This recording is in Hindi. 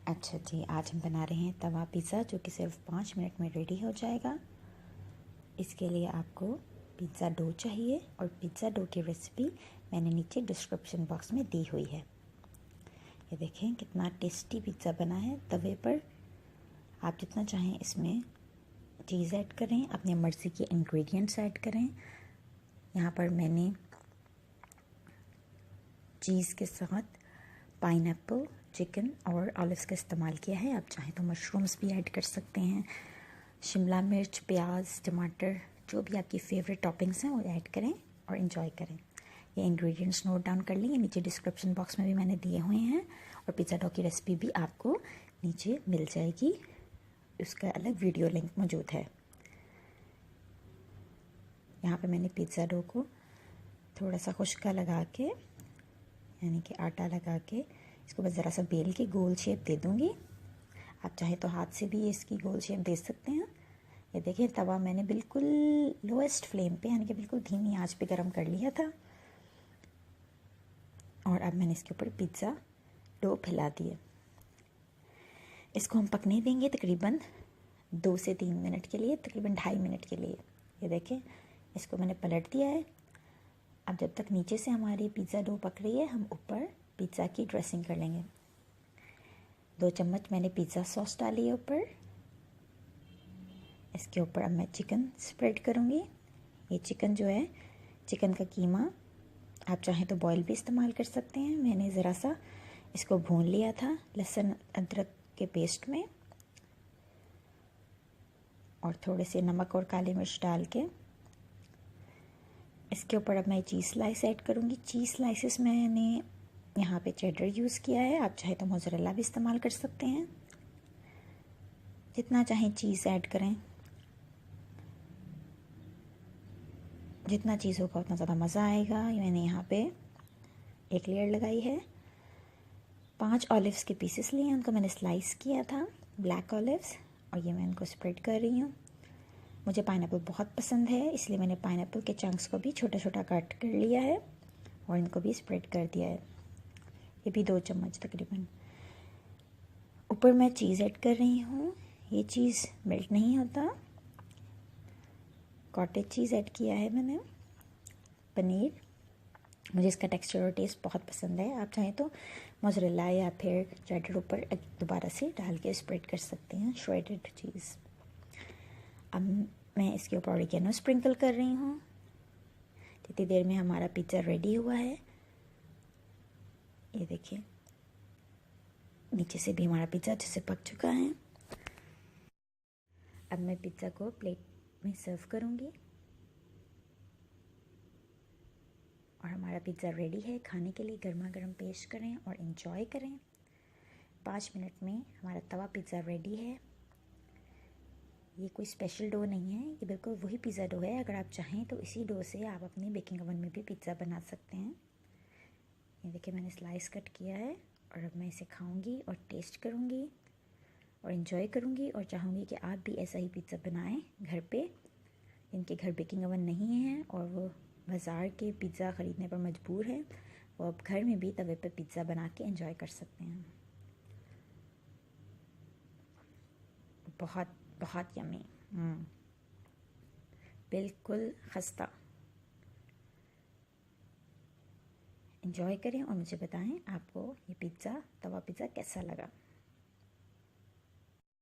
अच्छा जी, आज हम बना रहे हैं तवा पिज़्ज़ा जो कि सिर्फ 5 मिनट में रेडी हो जाएगा। इसके लिए आपको पिज़्ज़ा डो चाहिए और पिज़्ज़ा डो की रेसिपी मैंने नीचे डिस्क्रिप्शन बॉक्स में दी हुई है। ये देखें कितना टेस्टी पिज़्ज़ा बना है तवे पर। आप जितना चाहें इसमें चीज़ ऐड करें, अपनी मर्ज़ी के इंग्रेडिएंट्स ऐड करें। यहाँ पर मैंने चीज़ के साथ पाइनएप्पल, चिकन और ऑलिव्स का इस्तेमाल किया है। आप चाहें तो मशरूम्स भी ऐड कर सकते हैं। शिमला मिर्च, प्याज, टमाटर, जो भी आपकी फेवरेट टॉपिंग्स हैं वो ऐड करें और इन्जॉय करें। ये इंग्रेडिएंट्स नोट डाउन कर लें, नीचे डिस्क्रिप्शन बॉक्स में भी मैंने दिए हुए हैं और पिज़्ज़ा डो की रेसिपी भी आपको नीचे मिल जाएगी। उसका अलग वीडियो लिंक मौजूद है। यहाँ पे मैंने पिज़्ज़ा डो को थोड़ा सा खुश्का लगा के, यानी कि आटा लगा के, इसको बस ज़रा सा बेल के गोल शेप दे दूँगी। आप चाहे तो हाथ से भी इसकी गोल शेप दे सकते हैं। ये देखिए तवा मैंने बिल्कुल लोएस्ट फ्लेम पे, यानी कि बिल्कुल धीमी आंच पे गरम कर लिया था। और अब मैंने इसके ऊपर पिज़्ज़ा डो फैला दिए। इसको हम पकने देंगे तकरीबन 2 से 3 मिनट के लिए, तकरीबन 2.5 मिनट के लिए। ये देखें इसको मैंने पलट दिया है। अब जब तक नीचे से हमारी पिज़्ज़ा डो पक रही है, हम ऊपर पिज़्ज़ा की ड्रेसिंग कर लेंगे। 2 चम्मच मैंने पिज़्ज़ा सॉस डाली है ऊपर। इसके ऊपर अब मैं चिकन स्प्रेड करूँगी। ये चिकन जो है, चिकन का कीमा, आप चाहें तो बॉयल भी इस्तेमाल कर सकते हैं। मैंने ज़रा सा इसको भून लिया था लहसुन अदरक के पेस्ट में, और थोड़े से नमक और काली मिर्च डाल के इसके ऊपर अब मैं चीज़ स्लाइस ऐड करूँगी। चीज़ स्लाइसेस मैंने यहाँ पे चेडर यूज़ किया है। आप चाहे तो मोज़रेला भी इस्तेमाल कर सकते हैं। जितना चाहें चीज़ ऐड करें, जितना चीज़ होगा उतना ज़्यादा मज़ा आएगा। मैंने यहाँ पे एक लेयर लगाई है। 5 ऑलिव्स के पीसेस लिए हैं, उनको मैंने स्लाइस किया था, ब्लैक ऑलिव्स, और ये मैं इनको स्प्रेड कर रही हूँ। मुझे पाइनएप्पल बहुत पसंद है, इसलिए मैंने पाइनएप्पल के चंक्स को भी छोटा छोटा कट कर लिया है और इनको भी स्प्रेड कर दिया है। ये भी 2 चम्मच तकरीबन। ऊपर मैं चीज़ ऐड कर रही हूँ। ये चीज़ मेल्ट नहीं होता, कॉटेज चीज़ ऐड किया है मैंने। पनीर, मुझे इसका टेक्सचर और टेस्ट बहुत पसंद है। आप चाहें तो मोज़रेला या फिर चेडर ऊपर दोबारा से डाल के स्प्रेड कर सकते हैं, श्रेडेड चीज़। अब मैं इसके ऊपर ओरिगेनो स्प्रिंकल कर रही हूँ। जितनी देर में हमारा पिज़्ज़ा रेडी हुआ है, ये देखिए नीचे से भी हमारा पिज़्ज़ा अच्छे से पक चुका है। अब मैं पिज़्ज़ा को प्लेट में सर्व करूँगी और हमारा पिज़्ज़ा रेडी है। खाने के लिए गर्मा गर्म पेश करें और इन्जॉय करें। 5 मिनट में हमारा तवा पिज़्ज़ा रेडी है। ये कोई स्पेशल डो नहीं है, ये बिल्कुल वही पिज़्ज़ा डो है। अगर आप चाहें तो इसी डो से आप अपने बेकिंग ओवन में भी पिज़्ज़ा बना सकते हैं। ये देखिए मैंने स्लाइस कट किया है और अब मैं इसे खाऊंगी और टेस्ट करूंगी और इन्जॉय करूंगी, और चाहूँगी कि आप भी ऐसा ही पिज़्ज़ा बनाएं घर पे। जिनके घर बेकिंग ओवन नहीं है और वो बाज़ार के पिज़्ज़ा ख़रीदने पर मजबूर है, वो अब घर में भी तवे पर पिज़्ज़ा बना के एंजॉय कर सकते हैं। बहुत बहुत यमी, बिल्कुल खस्ता। एंजॉय करें और मुझे बताएं आपको ये पिज़्ज़ा, तवा पिज़्ज़ा कैसा लगा।